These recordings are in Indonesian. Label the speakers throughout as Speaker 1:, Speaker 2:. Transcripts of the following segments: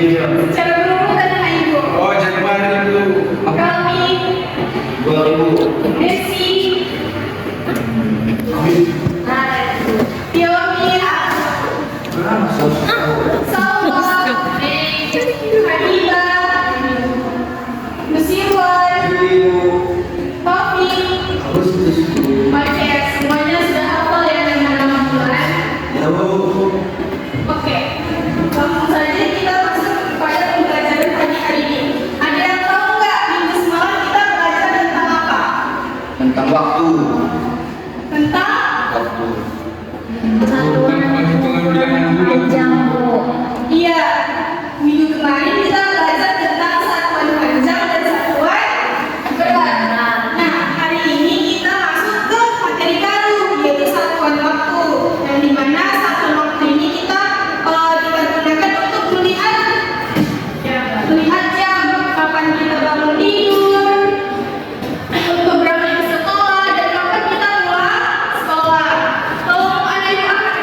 Speaker 1: Secara berurutan anak ibu.
Speaker 2: Oh, Januari itu.
Speaker 1: Kami,
Speaker 2: 2000.
Speaker 1: Desi, Tiomia, Salwa, Hanifah, Nusirwan, Taufik. Oke, semuanya sudah hafal ya nama-nama bulan. Oke, langsung saja kita masuk kepada pembelajaran pagi hari ini. Ada yang tahu nggak minggu semalam kita belajar tentang apa?
Speaker 2: Tentang waktu.
Speaker 1: Tentang
Speaker 2: Waktu.
Speaker 3: Panjang, Bu.
Speaker 1: iya, minggu kemarin kita belajar tentang satuan panjang dan satuan berat. Nah, hari ini kita masuk ke materi baru yaitu satuan waktu. Dan di mana satuan waktu ini kita gunakan untuk melihat jam, kapan kita bangun tidur, untuk berangkat ke sekolah, dan kapan kita pulang sekolah. Tolong ada yang akan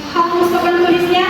Speaker 1: hapus papan tulisnya.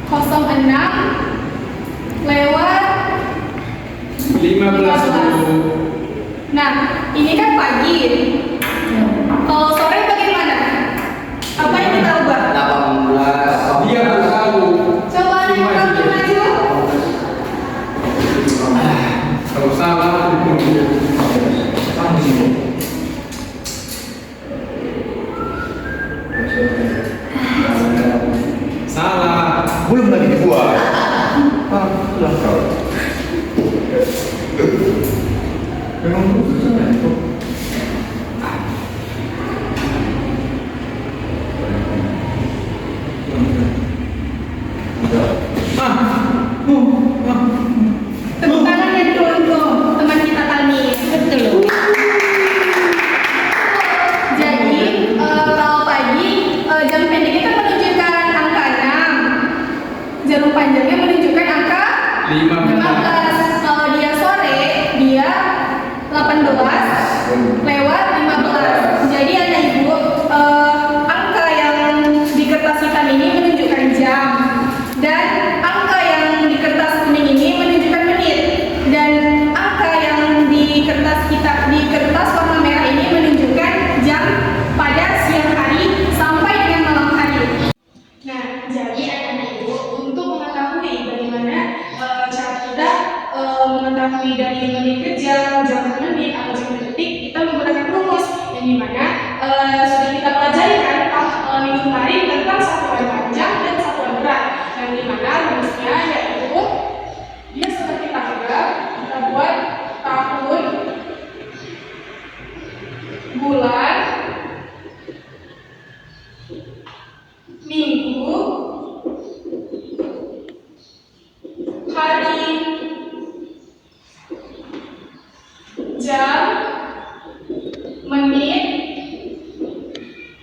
Speaker 1: 06 lewat
Speaker 2: 15 Bu.
Speaker 1: Nah, ini kan pagi. Kalau sore bagaimana? Apa yang kita ubah?
Speaker 2: 18. Dia baru tahu.
Speaker 1: Coba naik maju.
Speaker 2: Kalau salah sama di sini. Salah. Belum lagi dibuat. Sudah kau. Memang susah itu.
Speaker 1: Tepuk tangannya dulu untuk teman kita Tani.
Speaker 3: Betul.
Speaker 1: Jadi kalau pagi jam pendeknya kan menunjukkan angka 6. Jarum panjangnya menunjukkan angka 15. Kalau dia sore, dia 18 lewat 15. Jadi anak ibu, angka yang di kertas hitam ini menunjukkan jam, dan angka yang di kertas kuning ini menunjukkan menit, dan angka yang di kertas warna merah ini menunjukkan jam pada siang hari sampai dengan malam hari. Nah, jadi anak-anak ibu, untuk mengetahui bagaimana cara kita mengetahui dari menit ke jam ke menit, atau jam ke detik, kita menggunakan rumus yang dimana sudah kita pelajari kan minggu kemarin tentang satuan panjang dan satuan berat, yang dimana rumusnya yaitu dia seperti tanggal. Kita buat tahun, bulan, minggu, hari, jam, menit,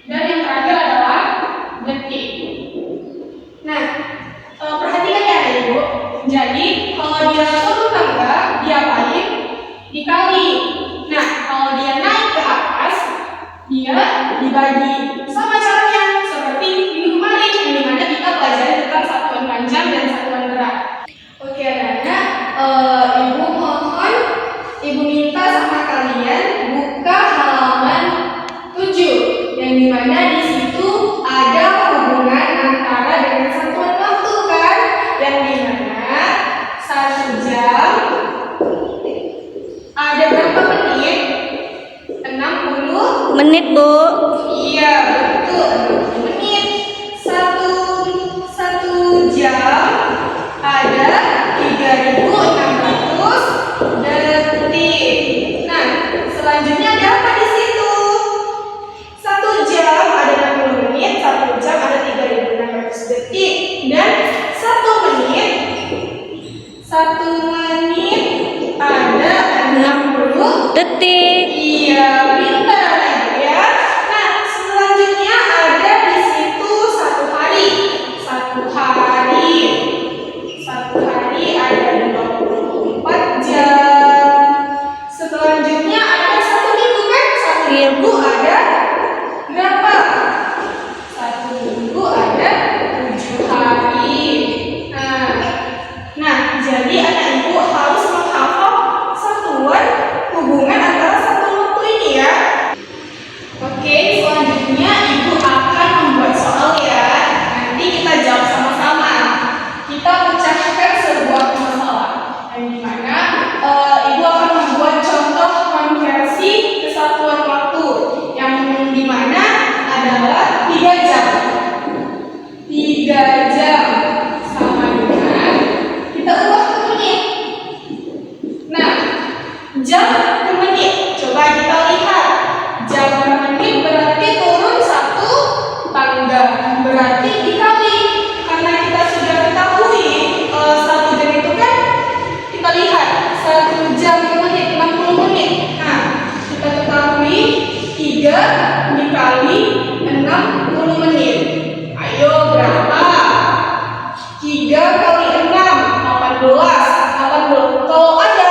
Speaker 1: dan yang terakhir adalah detik. Nah, perhatikan ya ibu. Jadi kalau dia turun tangga, dia paling dikali. Nah, kalau dia naik ke atas, dia dibagi. Sama caranya seperti minggu kemarin, yang dimana kita pelajari tentang satuan panjang dan satuan berat. Oke anak-anak, ibu mohon, ibu minta sama kalian buka halaman 7, yang dimana di situ ada hubungan antara dengan satuan waktu kan, yang dimana 1 jam ada berapa menit? 60
Speaker 3: Menit, Bu.
Speaker 1: Iya, betul. 60 menit. Satu jam ada 3.600 detik. Nah, selanjutnya ada apa di situ? 1 jam ada 60 menit, 1 jam ada 3.600 detik, dan 1 menit ada 60
Speaker 3: Detik.
Speaker 1: Iya, pintar Ibu ya. Nah, selanjutnya ada di situ 1 hari. 1 hari ada 24 jam. Selanjutnya ada 1 minggu kan? 1 minggu ada berapa? 1 minggu ada 7 hari. Nah, jadi anak ibu harus menghafal satuan hubungan antara satu waktu ini ya. Oke, selanjutnya ibu akan membuat soal ya. Nanti kita jawab sama-sama. Kita pecahkan sebuah masalah, yang dimana ibu akan membuat contoh konversi kesatuan waktu, yang dimana adalah 3 jam. 3 jam sama dengan, kita ubah ke menit. Nah, jam ke menit, coba kita lihat. Jam per menit berarti turun 1 tangga, berarti dikali. Karena kita sudah ketahui 1 jam itu kan, kita lihat 1 jam ke menit 60 menit. Nah, kita ketahui 3 dikali 60 menit. Ayo berapa? 3 kali 6 18. Kalau ada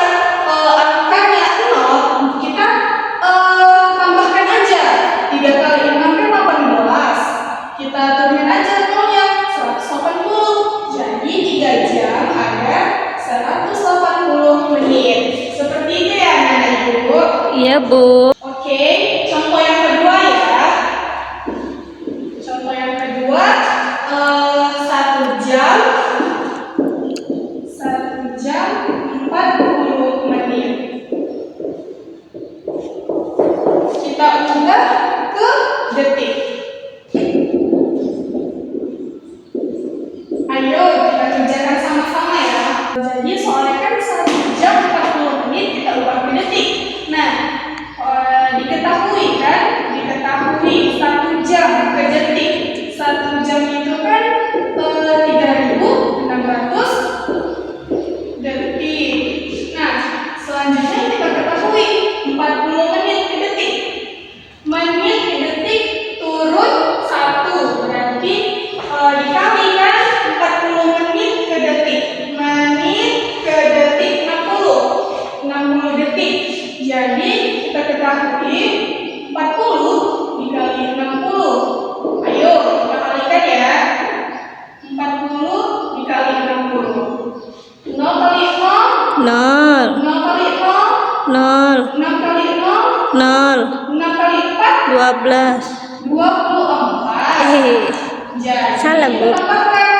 Speaker 1: angkanya 0, kita tambahkan aja. 3 kali 6 kan 18. Kita turunin aja nolnya, 180. Jadi
Speaker 3: Iya, Bu.
Speaker 1: Oke, contoh yang kedua ya. Contoh yang kedua, 1 jam 40 menit. Kita ubah ke detik. Ayo kita kerjakan sama-sama ya. Jadi soalnya kan 1 jam 40 menit kita ubah ke detik. Nah, diketahui 1 jam ke detik. 1 jam itu kan 3.600 detik. Nah, selanjutnya kita ketahui 40 menit ke detik. Menit ke detik turun 1, berarti dikalikan 40 menit ke detik. Menit ke detik 60 detik. Jadi kita ketahui 40 dikali 60. Ayo kita kalikan ya. 40 dikali 60. 0 kali 0.
Speaker 3: 0.
Speaker 1: 0 kali 0.
Speaker 3: 0.
Speaker 1: 6 kali 0.
Speaker 3: 0.
Speaker 1: 6 kali 4.
Speaker 3: 12.
Speaker 1: 24. Jadi
Speaker 3: Salah, Bu.
Speaker 1: tambahkan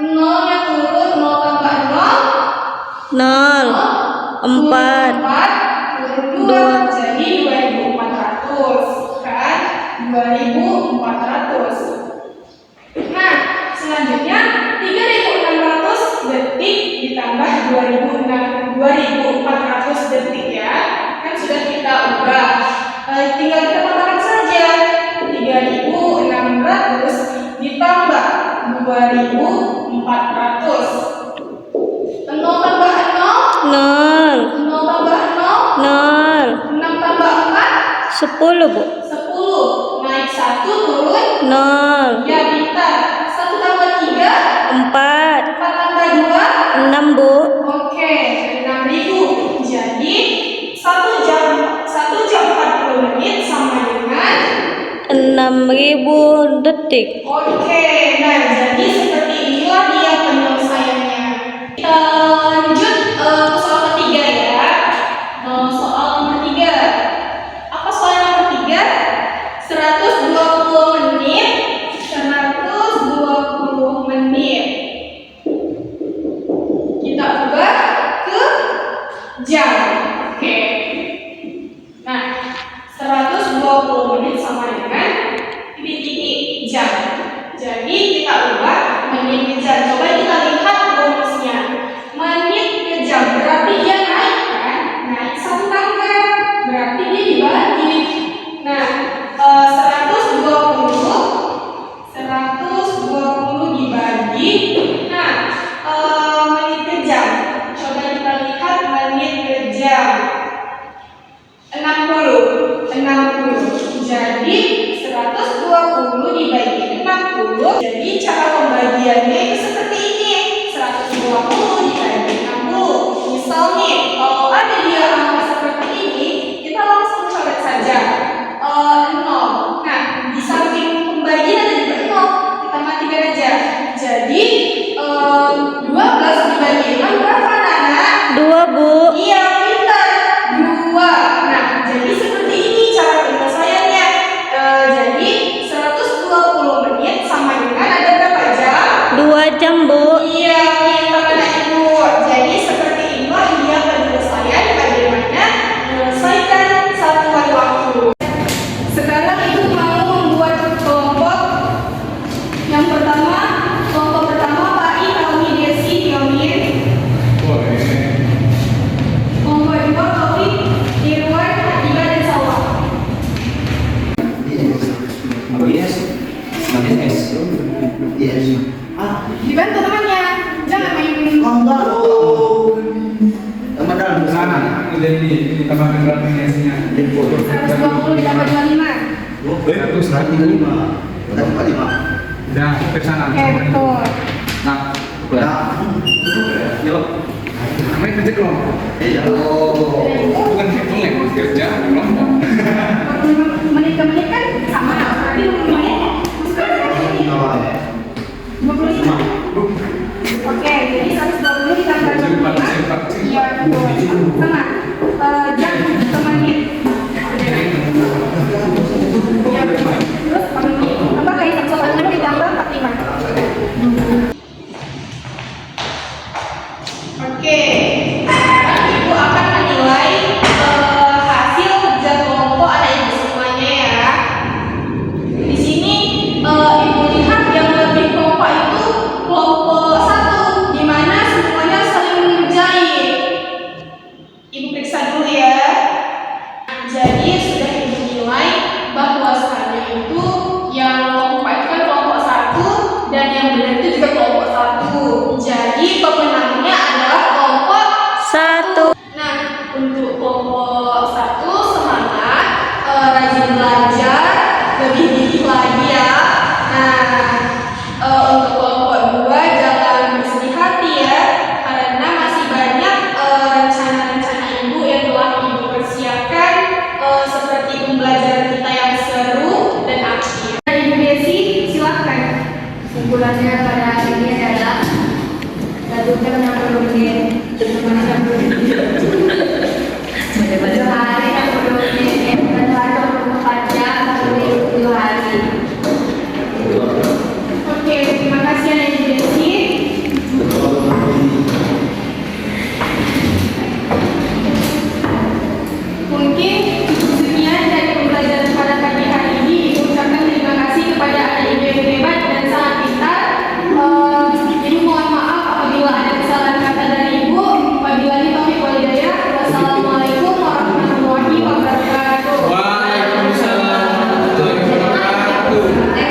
Speaker 1: 0-nya turun, 0 tambah 0.
Speaker 3: 0. 4.
Speaker 1: 4 turun 2. Jadi 2.400 kan? 2.400. Nah, selanjutnya 3.600 detik ditambah 2.400 detik ya. Kan sudah kita ubah. Tinggal kita tambahkan saja. 3.600 ditambah 2.400. 0 tambah 0.
Speaker 3: 0.
Speaker 1: 0 tambah 0.
Speaker 3: 0.
Speaker 1: 6 tambah 4.
Speaker 3: 10, Bu.
Speaker 1: 10. Naik 1 turun.
Speaker 3: 0.
Speaker 1: Ya pintar. 1 tambah 3.
Speaker 3: 4.
Speaker 1: 4 tambah 2.
Speaker 3: 6, Bu.
Speaker 1: Oke, 6.000. Jadi 1 jam 40 menit sama dengan
Speaker 3: 6.000 detik.
Speaker 1: Oke, nah jadi seperti inilah dia penyelesaiannya. Kita lanjut ke soal ketiga ya. Soal nomor 3. Apa soal nomor 3? 120 menit. 120 menit. Kita ubah ke jam. Oke. Nah, 120 menit sama dengan titik jam. Jadi kita ubah menit ke jam. Coba kita lihat rumusnya. Menit ke jam berarti dia naik kan? Naik 1 tangga. Berarti dia dibagi. Nah, 120 dibagi. Nah, menit ke jam. Coba kita lihat menit ke jam. 60. Jadi 120 dibagi 60. Jadi cara pembagiannya itu seperti ini. 120 dibagi 60. Misal nih, kalau ada dia angka seperti ini, kita langsung coret saja 0. Nah, di samping pembagian ada juga 0. Kita matikan aja. Jadi 12 dibagi 6 berapa, Nana?
Speaker 3: 2, Bu.
Speaker 1: Iya, pintar. 2. Nah, jadi seperti ini cara penyelesaiannya. Jadi 120 menit sama dengan ada berapa jam?
Speaker 3: 2 jam, Bu.
Speaker 1: Iya, pintar anak ibu. Jadi seperti inilah dia penyelesaian bagaimana menyelesaikan satuan waktu. Sekarang ibu mau membuat kelompok. Yang pertama, kelompok pertama Pak I, Kami, Desi, Yomin.
Speaker 2: Boleh.
Speaker 1: Kelompok kedua Taufik, Irwan, Adila, dan Salwa.
Speaker 2: Yes. Yes. Yes.
Speaker 1: Dibantu temannya, jangan main.
Speaker 2: Enggak dong. Sama dalam sana. Ini tambahkan grafisnya.
Speaker 1: 120 ditambah 25.
Speaker 2: 105. Udah, ke sana.
Speaker 1: Oke, betul.
Speaker 2: Nah, yuk. Namanya kerja kelompok. Bukan hitung kerja kelompok.
Speaker 1: 45 menit ke menit kan sama, berarti 25 menit. Masukkan saja ini. 25. Oke, jadi 120 ditambah 25. Iya, betul. Sama.